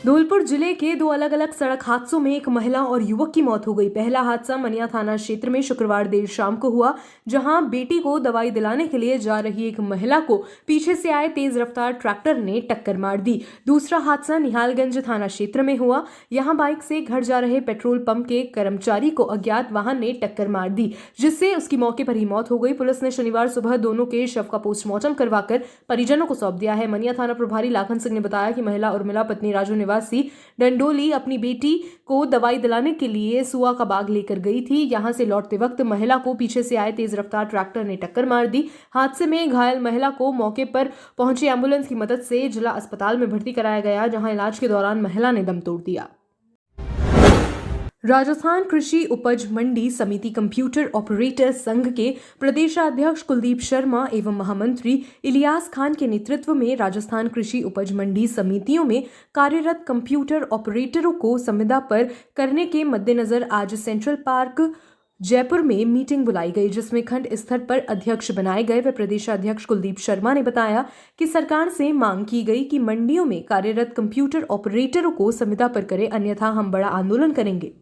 धौलपुर जिले के दो अलग अलग सड़क हादसों में एक महिला और युवक की मौत हो गई। पहला हादसा मनिया थाना क्षेत्र में शुक्रवार देर शाम को हुआ, जहां बेटी को दवाई दिलाने के लिए जा रही एक महिला को पीछे से आए तेज रफ्तार ट्रैक्टर ने टक्कर मार दी। दूसरा हादसा निहालगंज थाना क्षेत्र में हुआ। यहां बाइक से घर जा रहे पेट्रोल पंप के कर्मचारी को अज्ञात वाहन ने टक्कर मार दी, जिससे उसकी मौके पर ही मौत हो गई। पुलिस ने शनिवार सुबह दोनों के शव का पोस्टमार्टम करवाकर परिजनों को सौंप दिया है। मनिया थाना प्रभारी लाखन सिंह ने बताया कि महिला उर्मिला पत्नी राजू निवासी डंडोली अपनी बेटी को दवाई दिलाने के लिए सुआ का बाग लेकर गई थी। यहां से लौटते वक्त महिला को पीछे से आए तेज रफ्तार ट्रैक्टर ने टक्कर मार दी। हादसे में घायल महिला को मौके पर पहुंची एम्बुलेंस की मदद से जिला अस्पताल में भर्ती कराया गया, जहां इलाज के दौरान महिला ने दम तोड़ दिया। राजस्थान कृषि उपज मंडी समिति कंप्यूटर ऑपरेटर संघ के प्रदेशाध्यक्ष कुलदीप शर्मा एवं महामंत्री इलियास खान के नेतृत्व में राजस्थान कृषि उपज मंडी समितियों में कार्यरत कंप्यूटर ऑपरेटरों को संविदा पर करने के मद्देनजर आज सेंट्रल पार्क जयपुर में मीटिंग बुलाई गई, जिसमें खंड स्तर पर अध्यक्ष बनाए गए। व प्रदेशाध्यक्ष कुलदीप शर्मा ने बताया कि सरकार से मांग की गई कि मंडियों में कार्यरत कंप्यूटर ऑपरेटरों को संविदा पर करें, अन्यथा हम बड़ा आंदोलन करेंगे।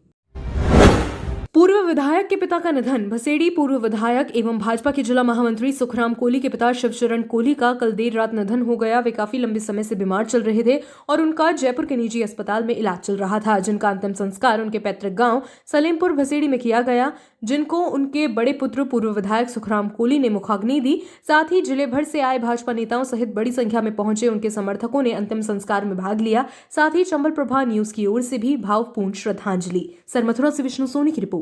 पूर्व विधायक के पिता का निधन। भसेड़ी पूर्व विधायक एवं भाजपा के जिला महामंत्री सुखराम कोली के पिता शिवचरण कोली का कल देर रात निधन हो गया। वे काफी लंबे समय से बीमार चल रहे थे और उनका जयपुर के निजी अस्पताल में इलाज चल रहा था, जिनका अंतिम संस्कार उनके पैतृक गांव सलेमपुर भसेड़ी में किया गया, जिनको उनके बड़े पुत्र पूर्व विधायक सुखराम कोली ने मुखाग्नि दी। साथ ही जिले भर से आए भाजपा नेताओं सहित बड़ी संख्या में पहुंचे उनके समर्थकों ने अंतिम संस्कार में भाग लिया। साथ ही चंबल प्रभा न्यूज की ओर से भी भावपूर्ण श्रद्धांजलि। सरमथुरा से विष्णु सोनी की रिपोर्ट।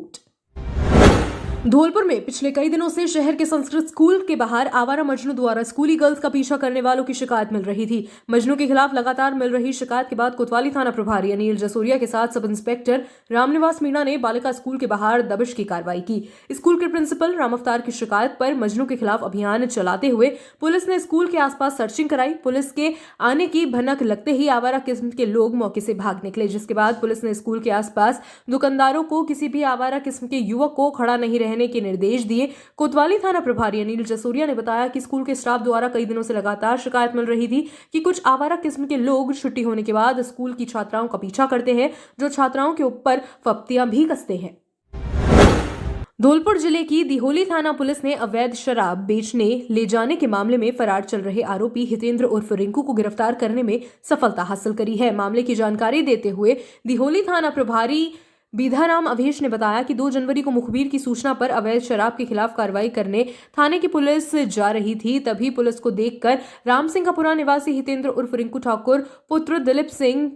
धौलपुर में पिछले कई दिनों से शहर के संस्कृत स्कूल के बाहर आवारा मजनू द्वारा स्कूली गर्ल्स का पीछा करने वालों की शिकायत मिल रही थी। मजनू के खिलाफ लगातार मिल रही शिकायत के बाद कोतवाली थाना प्रभारी अनिल जसोरिया के साथ सब इंस्पेक्टर रामनिवास मीणा ने बालिका स्कूल के बाहर दबिश की कार्रवाई की। स्कूल के प्रिंसिपल राम अवतार की शिकायत पर मजनू के खिलाफ अभियान चलाते हुए पुलिस ने स्कूल के आसपास सर्चिंग कराई। पुलिस के आने की भनक लगते ही आवारा किस्म के लोग मौके से भाग निकले, जिसके बाद पुलिस ने स्कूल के आसपास दुकानदारों को किसी भी आवारा किस्म के युवक को खड़ा नहीं रहने के निर्देश दिए। कोतवाली थाना प्रभारी अनिल जसोरिया ने बताया कि स्कूल के स्टाफ द्वारा कई दिनों से लगातार शिकायत मिल रही थी कि कुछ आवारा किस्म के लोग छुट्टी होने के बाद स्कूल की छात्राओं का पीछा करते हैं, जो छात्राओं के ऊपर फप्तियां भी कसते हैं। धौलपुर जिले की दिहोली थाना पुलिस ने अवैध शराब बेचने ले जाने के मामले में फरार चल रहे आरोपी हितेंद्र उर्फ रिंकू को गिरफ्तार करने में सफलता हासिल करी है। मामले की जानकारी देते हुए दिहोली थाना प्रभारी बीधाराम अभेश ने बताया कि 2 जनवरी को मुखबिर की सूचना पर अवैध शराब के खिलाफ कार्रवाई करने थाने की पुलिस जा रही थी। तभी पुलिस को देखकर राम सिंहपुरा निवासी हितेंद्र उर्फ रिंकू ठाकुर पुत्र दिलीप सिंह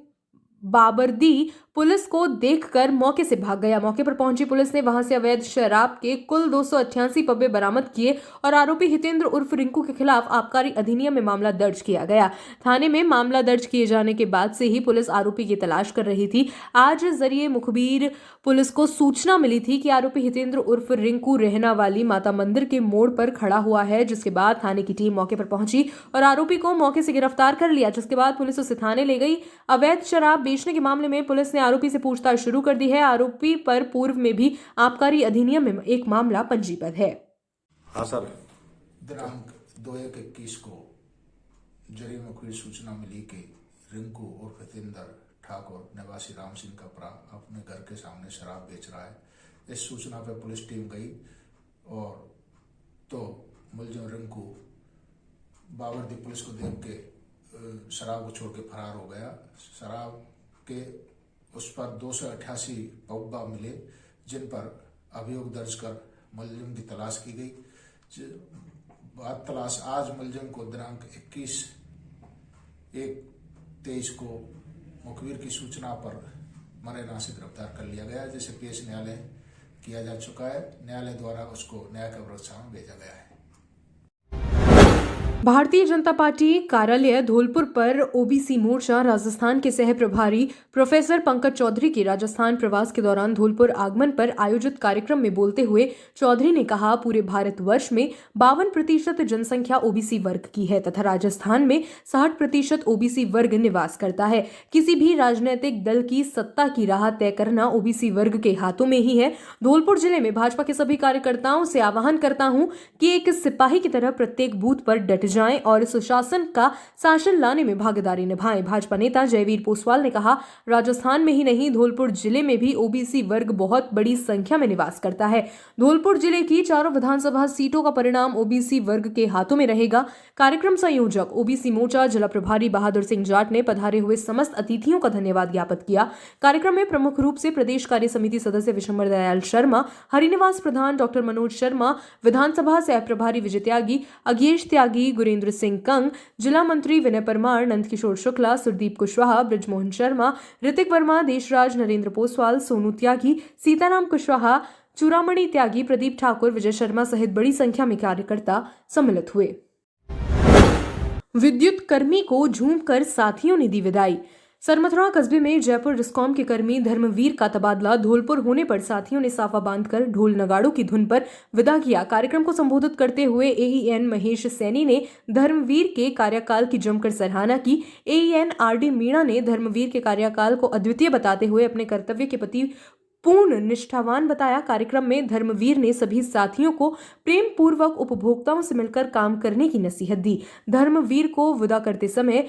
बाबरदी पुलिस को देखकर मौके से भाग गया। मौके पर पहुंची पुलिस ने वहां से अवैध शराब के कुल 288 पब्बे बरामद किए और आरोपी हितेंद्र उर्फ रिंकू के खिलाफ आबकारी अधिनियम में मामला दर्ज किया गया। थाने में मामला दर्ज किए जाने के बाद से ही पुलिस आरोपी की तलाश कर रही थी। आज जरिए मुखबिर पुलिस को सूचना मिली थी कि आरोपी हितेंद्र उर्फ रिंकू रहना वाली माता मंदिर के मोड़ पर खड़ा हुआ है, जिसके बाद थाने की टीम मौके पर पहुंची और आरोपी को मौके से गिरफ्तार कर लिया, जिसके बाद पुलिस उसे थाने ले गई। अवैध शराब बेचने के मामले में पुलिस ने आरोपी से पूछताछ शुरू कर दी है। आरोपी पर पूर्व में भी आबकारी अधिनियम में एक मामला पंजीबद्ध है। हाँ सर, दिनांक 2/1/21 को जरिए मुखबिर सूचना मिली कि रिंकू उर्फ हितेंद्र ठाकुर निवासी राम सिंह कपरा अपने घर के सामने शराब बेच रहा है। इस सूचना पर पुलिस टीम गई और तो मुलजिम रिंकू बाबरदी पुलिस को देख के शराब को छोड़ के फरार हो गया। शराब के उस पर 288 पब्बा मिले, जिन पर अभियोग दर्ज कर मुलजिम की तलाश की गई। बाद तलाश आज मुलजिम को दिनांक 21/1/23 को मुखबिर की सूचना पर मरेना से गिरफ्तार कर लिया गया, जिसे पेश न्यायालय किया जा चुका है। न्यायालय द्वारा उसको न्यायिक अभिरक्षा में भेजा गया है। भारतीय जनता पार्टी कार्यालय धौलपुर पर ओबीसी मोर्चा राजस्थान के सह प्रभारी प्रोफेसर पंकज चौधरी के राजस्थान प्रवास के दौरान धौलपुर आगमन पर आयोजित कार्यक्रम में बोलते हुए चौधरी ने कहा, पूरे भारतवर्ष में 52% जनसंख्या ओबीसी वर्ग की है तथा राजस्थान में 60% ओबीसी वर्ग निवास करता है। किसी भी राजनीतिक दल की सत्ता की राह तय करना ओबीसी वर्ग के हाथों में ही है। धौलपुर जिले में भाजपा के सभी कार्यकर्ताओं से आह्वान करता हूं कि एक सिपाही की तरह प्रत्येक बूथ पर डट जाएं और सुशासन का शासन लाने में भागीदारी निभाएं। भाजपा नेता जयवीर पोसवाल ने कहा, राजस्थान में ही नहीं धौलपुर जिले में भी ओबीसी वर्ग बहुत बड़ी संख्या में निवास करता है। धौलपुर जिले की चारों विधानसभा सीटों का परिणाम ओबीसी वर्ग के हाथों में रहेगा। कार्यक्रम संयोजक ओबीसी मोर्चा जिला प्रभारी बहादुर सिंह जाट ने पधारे हुए समस्त अतिथियों का धन्यवाद ज्ञापित किया। कार्यक्रम में प्रमुख रूप से प्रदेश कार्य समिति सदस्य विशंबर दयाल शर्मा, हरिनिवास प्रधान डॉक्टर मनोज शर्मा, विधानसभा सह प्रभारी विजय त्यागी, अगेश त्यागी, गुरेंद्र सिंह कंग, जिला मंत्री विनय परमार, नंदकिशोर शुक्ला, सुरदीप कुशवाहा, ब्रिजमोहन शर्मा, ऋतिक वर्मा, देशराज, नरेंद्र पोसवाल, सोनू त्यागी, सीताराम कुशवाहा, चूड़ामणि त्यागी, प्रदीप ठाकुर, विजय शर्मा सहित बड़ी संख्या में कार्यकर्ता सम्मिलित हुए। विद्युत कर्मी को झूमकर साथियों ने दी विदाई। सरमथुरा कस्बे में जयपुर डिस्कॉम के कर्मी धर्मवीर का तबादला धौलपुर होने पर साथियों ने साफा बांधकर ढोल नगाड़ों की धुन पर विदा किया। कार्यक्रम को संबोधित करते हुए एईएन महेश सैनी ने धर्मवीर के कार्यकाल की जमकर सराहना की। एईएन आरडी मीणा ने धर्मवीर के कार्यकाल को अद्वितीय बताते हुए अपने कर्तव्य के प्रति पूर्ण निष्ठावान बताया। कार्यक्रम में धर्मवीर ने सभी साथियों को प्रेम पूर्वक उपभोक्ताओं से मिलकर काम करने की नसीहत दी। धर्मवीर को विदा करते समय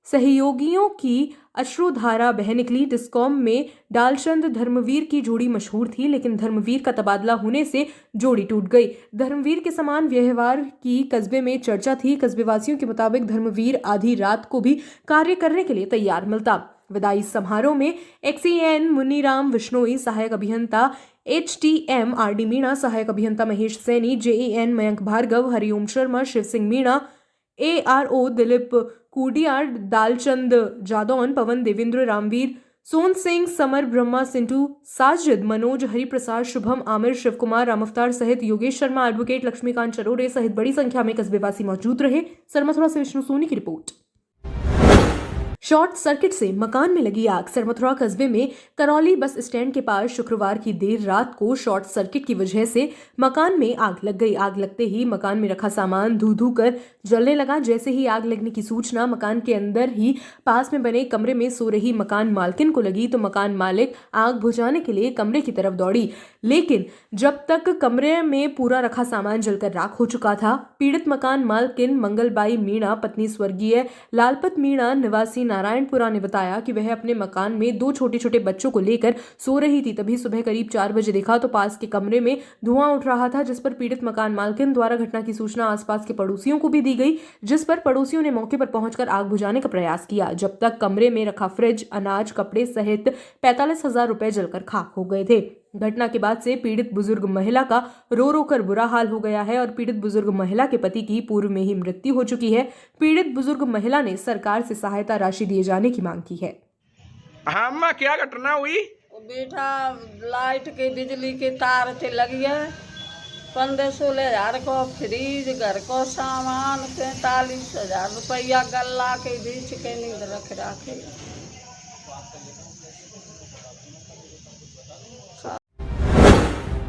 सहयोगियों की अश्रुधारा बह निकली। डिस्कॉम में डालचंद धर्मवीर की जोड़ी मशहूर थी, लेकिन धर्मवीर का तबादला होने से जोड़ी टूट गई। धर्मवीर के समान व्यवहार की कस्बे में चर्चा थी। कस्बेवासियों के मुताबिक धर्मवीर आधी रात को भी कार्य करने के लिए तैयार मिलता। विदाई समारोह में एक्सीएन मुन्नीराम विश्नोई, सहायक अभियंता एचटीएम आरडी मीणा, सहायक अभियंता महेश सैनी, जेईएन मयंक भार्गव, हरिओम शर्मा, शिव सिंह मीणा, एआरओ दिलीप कुडियार, दालचंद जादौन, पवन, देवेंद्र, रामवीर, सोन सिंह, समर, ब्रह्मा, सिंटू, साजिद, मनोज, हरिप्रसाद, शुभम, आमिर, शिव कुमार, रामअवतार सहित योगेश शर्मा, एडवोकेट लक्ष्मीकांत चरोरे सहित बड़ी संख्या में कस्बेवासी मौजूद रहे। सरमथुरा से विष्णु सोनी की रिपोर्ट। शॉर्ट सर्किट से मकान में लगी आग। सरमथुरा कस्बे में करौली बस स्टैंड के पास शुक्रवार की देर रात को शॉर्ट सर्किट की वजह से मकान में आग लग गई। आग लगते ही मकान में रखा सामान धू धू कर जलने लगा। जैसे ही आग लगने की सूचना मकान के अंदर ही पास में बने कमरे में सो रही मकान मालकिन को लगी तो मकान मालिक आग बुझाने के लिए कमरे की तरफ दौड़ी, लेकिन जब तक कमरे में पूरा रखा सामान जलकर राख हो चुका था। पीड़ित मकान मालकिन मंगलबाई मीणा, पत्नी स्वर्गीय लालपत मीणा, निवासी नारायणपुरा ने बताया कि वह अपने मकान में 2 छोटे छोटे बच्चों को लेकर सो रही थी। तभी सुबह करीब 4 बजे देखा तो पास के कमरे में धुआं उठ रहा था, जिस पर पीड़ित मकान मालकिन द्वारा घटना की सूचना आसपास के पड़ोसियों को भी दी गई, जिस पर पड़ोसियों ने मौके पर पहुंचकर आग बुझाने का प्रयास किया। जब तक कमरे में रखा फ्रिज, अनाज, कपड़े सहित 45,000 रुपए जलकर खाक हो गए थे। घटना के बाद से पीड़ित बुजुर्ग महिला का रो रो कर बुरा हाल हो गया है और पीड़ित बुजुर्ग महिला के पति की पूर्व में ही मृत्यु हो चुकी है। पीड़ित बुजुर्ग महिला ने सरकार से सहायता राशि दिए जाने की मांग की है। हाँ अम्मा, क्या घटना हुई? बेटा लाइट के बिजली के तार थे लग गए। 15-16 हजार को फ्रिज, घर को सामान, 43,000 रुपया गल्ला के बीच के नींद रख रखे।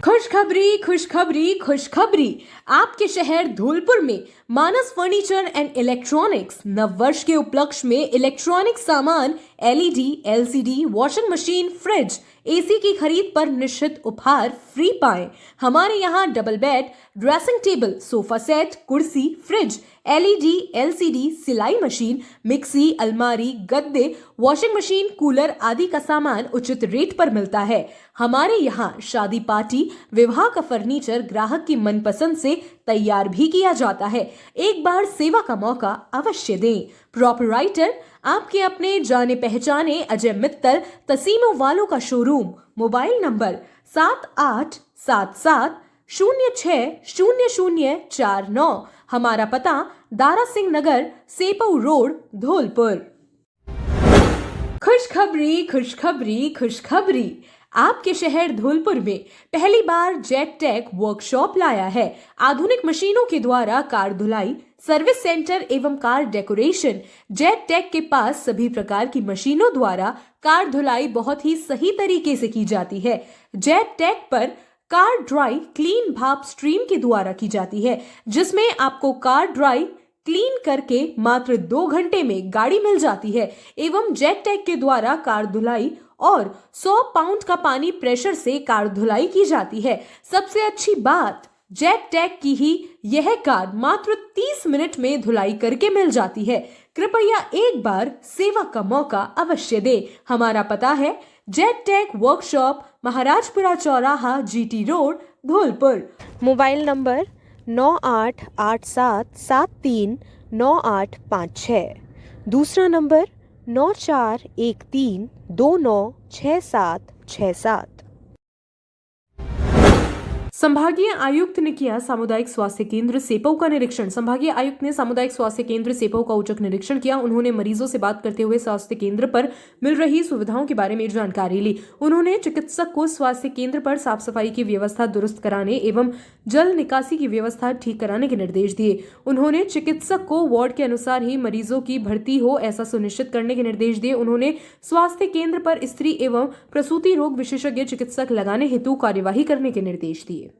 खुशखबरी, खुशखबरी, खुशखबरी। आपके शहर धौलपुर में मानस फर्नीचर एंड इलेक्ट्रॉनिक्स नव वर्ष के उपलक्ष्य में इलेक्ट्रॉनिक सामान, LED, LCD, washing machine, fridge, AC की खरीद पर निश्चित उपहार फ्री पाएं। हमारे यहाँ double bed, dressing table, sofa set, कुर्सी, फ्रिज, एलईडी, एलसीडी, सिलाई मशीन, मिक्सी, अलमारी, गद्दे, वॉशिंग मशीन, कूलर आदि का सामान उचित रेट पर मिलता है। हमारे यहाँ शादी पार्टी, विवाह का फर्नीचर ग्राहक की मनपसंद से तैयार भी किया जाता है। एक बार सेवा का मौका अवश्य दें। प्रोपराइटर आपके अपने जाने पहचाने अजय मित्तल, तसीमों वालों का शोरूम। Mobile number 7877060049। हमारा पता दारा सिंह नगर, सेपऊ रोड, धौलपुर। खुशखबरी, खुशखबरी, खुशखबरी। आपके शहर धौलपुर में पहली बार जेट टेक वर्कशॉप लाया है। आधुनिक मशीनों के द्वारा कार धुलाई, सर्विस सेंटर एवं कार डेकोरेशन। जेट टेक के पास सभी प्रकार की मशीनों द्वारा कार धुलाई बहुत ही सही तरीके से की जाती है। जेट टेक पर कार ड्राई क्लीन भाप स्ट्रीम के द्वारा की जाती है, जिसमें आपको कार ड्राई क्लीन करके मात्र 2 घंटे में गाड़ी मिल जाती है एवं जेट टेक के द्वारा कार धुलाई और 100 पाउंड का पानी प्रेशर से कार धुलाई की जाती है। सबसे अच्छी बात, जेट टैग की ही यह कार मात्र 30 मिनट में धुलाई करके मिल जाती है। कृपया एक बार सेवा का मौका अवश्य दे। हमारा पता है जेट टैग वर्कशॉप, महाराजपुरा चौराहा, GT road, Dholpur. Mobile number 9887739856। दूसरा नंबर 9413296767। संभागीय आयुक्त ने किया सामुदायिक स्वास्थ्य केंद्र सेपऊ का निरीक्षण। संभागीय आयुक्त ने सामुदायिक स्वास्थ्य केंद्र सेपऊ का औचक निरीक्षण किया। उन्होंने मरीजों से बात करते हुए स्वास्थ्य केंद्र पर मिल रही सुविधाओं के बारे में जानकारी ली। उन्होंने चिकित्सक को स्वास्थ्य केंद्र पर साफ सफाई की व्यवस्था दुरुस्त कराने एवं जल निकासी की व्यवस्था ठीक कराने के निर्देश दिए। उन्होंने चिकित्सक को वार्ड के अनुसार ही मरीजों की भर्ती हो ऐसा सुनिश्चित करने के निर्देश दिए। उन्होंने स्वास्थ्य केंद्र पर स्त्री एवं प्रसूति रोग विशेषज्ञ चिकित्सक लगाने हेतु कार्यवाही करने के निर्देश दिए।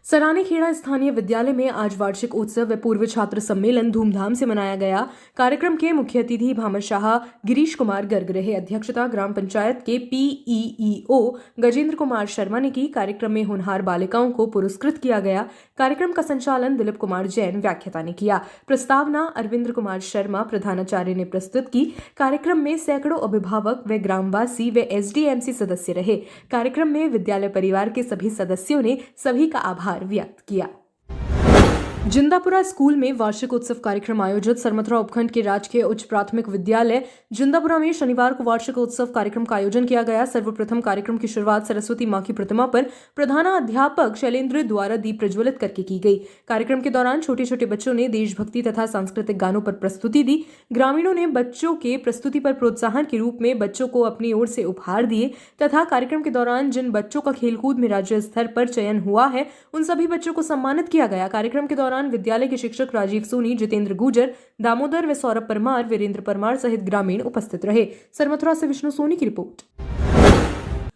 सरानीखेड़ा स्थानीय विद्यालय में आज वार्षिक उत्सव व पूर्व छात्र सम्मेलन धूमधाम से मनाया गया। कार्यक्रम के मुख्य अतिथि भामाशाह गिरीश कुमार गर्ग रहे। अध्यक्षता ग्राम पंचायत के PEEO गजेंद्र कुमार शर्मा ने की। कार्यक्रम में होनहार बालिकाओं को पुरस्कृत किया गया। कार्यक्रम का संचालन दिलीप कुमार जैन व्याख्याता ने किया। प्रस्तावना अरविंद कुमार शर्मा प्रधानाचार्य ने प्रस्तुत की। कार्यक्रम में सैकड़ों अभिभावक व ग्रामवासी व SDMC सदस्य रहे। कार्यक्रम में विद्यालय परिवार के सभी सदस्यों ने सभी का आभार व्यक्त किया। जिंदापुरा स्कूल में वार्षिक उत्सव कार्यक्रम आयोजित। सरमथुरा उपखंड के राजकीय उच्च प्राथमिक विद्यालय जिंदापुरा में शनिवार को वार्षिक उत्सव कार्यक्रम का आयोजन किया गया। सर्वप्रथम कार्यक्रम की शुरुआत सरस्वती मां की प्रतिमा पर प्रधानाध्यापक शैलेंद्र द्वारा दीप प्रज्वलित करके की गई। कार्यक्रम के दौरान छोटे छोटे बच्चों ने देशभक्ति तथा सांस्कृतिक गानों पर प्रस्तुति दी। ग्रामीणों ने बच्चों के प्रस्तुति पर प्रोत्साहन के रूप में बच्चों को अपनी ओर से उपहार दिए तथा कार्यक्रम के दौरान जिन बच्चों का खेलकूद में राज्य स्तर पर चयन हुआ है उन सभी बच्चों को सम्मानित किया गया। कार्यक्रम के दौरान विद्यालय के शिक्षक राजीव सोनी, जितेंद्र गुजर, दामोदर व सौरभ परमार, वीरेंद्र परमार सहित ग्रामीण उपस्थित रहे। सरमथुरा से विष्णु सोनी की रिपोर्ट।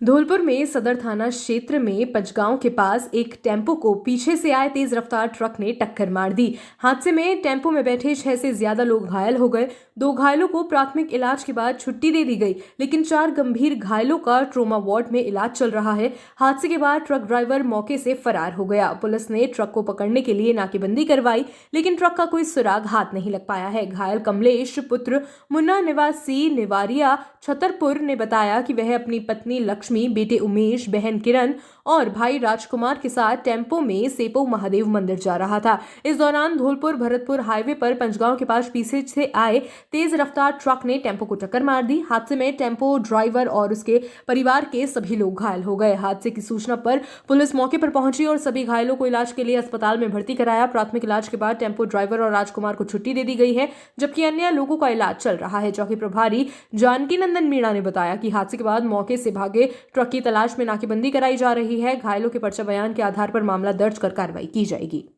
धौलपुर में सदर थाना क्षेत्र में पचगांव के पास एक टेम्पो को पीछे से आए तेज रफ्तार ट्रक ने टक्कर मार दी। हादसे में टेम्पो में बैठे 6 से ज्यादा लोग घायल हो गए। 2 घायलों को प्राथमिक इलाज के बाद छुट्टी दे दी गई, लेकिन 4 गंभीर घायलों का ट्रोमा वार्ड में इलाज चल रहा है। हादसे के बाद ट्रक ड्राइवर मौके से फरार हो गया। पुलिस ने ट्रक को पकड़ने के लिए नाकेबंदी करवाई, लेकिन ट्रक का कोई सुराग हाथ नहीं लग पाया है। घायल कमलेश पुत्र मुन्ना निवासी निवारिया छतरपुर ने बताया कि वह अपनी पत्नी लक्ष्मी, बेटे उमेश, बहन किरण और भाई राजकुमार के साथ टेम्पो में सेपऊ महादेव मंदिर जा रहा था। इस दौरान धौलपुर भरतपुर हाईवे पर पंचगांव के पास पीछे से आए तेज रफ्तार ट्रक ने टेम्पो को टक्कर मार दी। हादसे में टेम्पो ड्राइवर और उसके परिवार के सभी लोग घायल हो गए। हादसे की सूचना पर पुलिस मौके पर पहुंची और सभी घायलों को इलाज के लिए अस्पताल में भर्ती कराया। प्राथमिक इलाज के बाद टेम्पो ड्राइवर और राजकुमार को छुट्टी दे दी गई है, जबकि अन्य लोगों का इलाज चल रहा है। चौकी प्रभारी जानकी नंदन मीणा ने बताया कि हादसे के बाद मौके से भागे ट्रक की तलाश में नाकेबंदी कराई जा रही है। घायलों के पर्चा बयान के आधार पर मामला दर्ज कर कार्रवाई की जाएगी।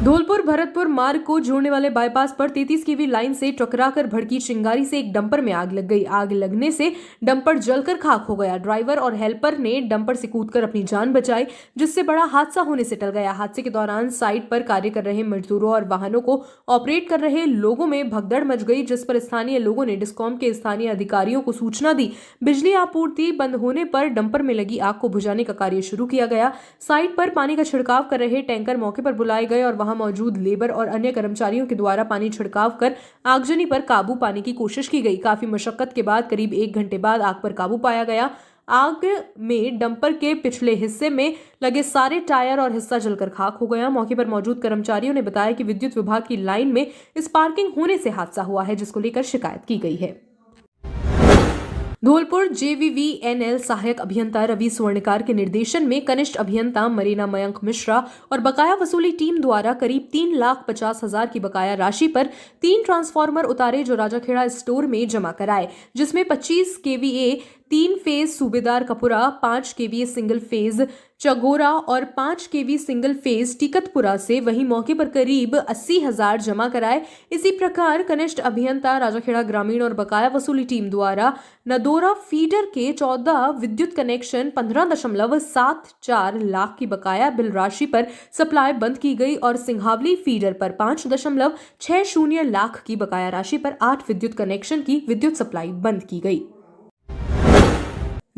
धौलपुर भरतपुर मार्ग को जोड़ने वाले बाईपास पर 33 kV लाइन से टकराकर भड़की चिंगारी से एक डंपर में आग लग गई। आग लगने से डंपर जलकर खाक हो गया। ड्राइवर और हेल्पर ने डंपर से कूदकर अपनी जान बचाई, जिससे बड़ा हादसा होने से टल गया। हादसे के दौरान साइट पर कार्य कर रहे मजदूरों और वाहनों को ऑपरेट कर रहे लोगों में भगदड़ मच गई, जिस पर स्थानीय लोगों ने डिस्कॉम के स्थानीय अधिकारियों को सूचना दी। बिजली आपूर्ति बंद होने पर डंपर में लगी आग को बुझाने का कार्य शुरू किया गया। साइट पर पानी का छिड़काव कर रहे टैंकर मौके पर बुलाए गए और मौजूद लेबर और अन्य कर्मचारियों के द्वारा पानी छिड़काव कर आगजनी पर काबू पाने की कोशिश की गई। काफी मशक्कत के बाद करीब 1 घंटे बाद आग पर काबू पाया गया। आग में डंपर के पिछले हिस्से में लगे सारे टायर और हिस्सा जलकर खाक हो गया। मौके पर मौजूद कर्मचारियों ने बताया कि विद्युत विभाग की लाइन में स्पार्किंग होने से हादसा हुआ है, जिसको लेकर शिकायत की गई है। धौलपुर JVVNL सहायक अभियंता रवि स्वर्णकार के निर्देशन में कनिष्ठ अभियंता मरीना मयंक मिश्रा और बकाया वसूली टीम द्वारा करीब 3,50,000 की बकाया राशि पर 3 ट्रांसफार्मर उतारे, जो राजाखेड़ा स्टोर में जमा कराए, जिसमें 25 kVA 3 फेज सूबेदार कपुरा, 5 kVA सिंगल फेज चगोरा और 5 kV सिंगल फेज टिकतपुरा से वहीं मौके पर करीब 80,000 जमा कराए। इसी प्रकार कनिष्ठ अभियंता राजाखेड़ा ग्रामीण और बकाया वसूली टीम द्वारा नदौरा फीडर के 14 विद्युत कनेक्शन 15.74 लाख की बकाया बिल राशि पर सप्लाई बंद की गई और सिंघावली फीडर पर 5.60 लाख की बकाया राशि पर 8 विद्युत कनेक्शन की विद्युत सप्लाई बंद की गई।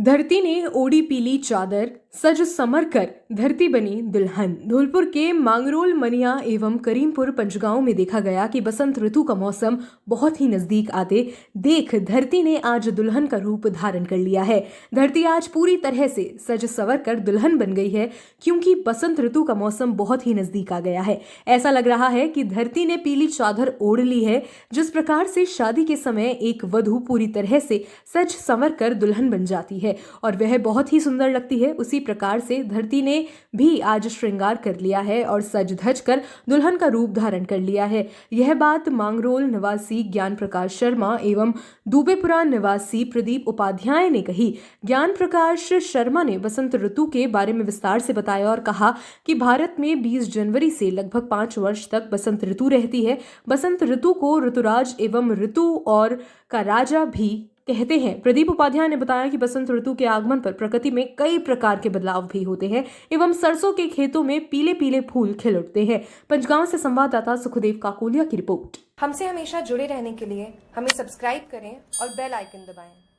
धरती ने ओढ़ी पीली चादर, सज समर कर धरती बनी दुल्हन। धौलपुर के मांगरोल, मनिया एवं करीमपुर पंचगांव में देखा गया कि बसंत ऋतु का मौसम बहुत ही नजदीक आते देख धरती ने आज दुल्हन का रूप धारण कर लिया है। धरती आज पूरी तरह से सज संवर कर दुल्हन बन गई है, क्योंकि बसंत ऋतु का मौसम बहुत ही नजदीक आ गया है। ऐसा लग रहा है कि धरती ने पीली चादर ओढ़ ली है। जिस प्रकार से शादी के समय एक वधू पूरी तरह से सज संवर कर दुल्हन बन जाती है और वह बहुत ही सुंदर लगती है, उसी प्रकार से धरती ने भी आज श्रृंगार कर लिया है और सज धज कर दुल्हन का रूप धारण कर लिया है। यह बात मांगरोल निवासी ज्ञान प्रकाश शर्मा एवं दुबेपुरा निवासी प्रदीप उपाध्याय ने कही। ज्ञान प्रकाश शर्मा ने बसंत ऋतु के बारे में विस्तार से बताया और कहा कि भारत में 20 जनवरी से लगभग 5 वर्ष तक बसंत ऋतु रहती है। बसंत ऋतु को ऋतुराज एवं ऋतु और का राजा भी कहते हैं। प्रदीप उपाध्याय ने बताया कि बसंत ऋतु के आगमन पर प्रकृति में कई प्रकार के बदलाव भी होते हैं एवं सरसों के खेतों में पीले पीले फूल खिल उठते हैं। पंचगांव से संवाददाता सुखदेव काकोलिया की रिपोर्ट। हमसे हमेशा जुड़े रहने के लिए हमें सब्सक्राइब करें और बेल आइकन दबाएं।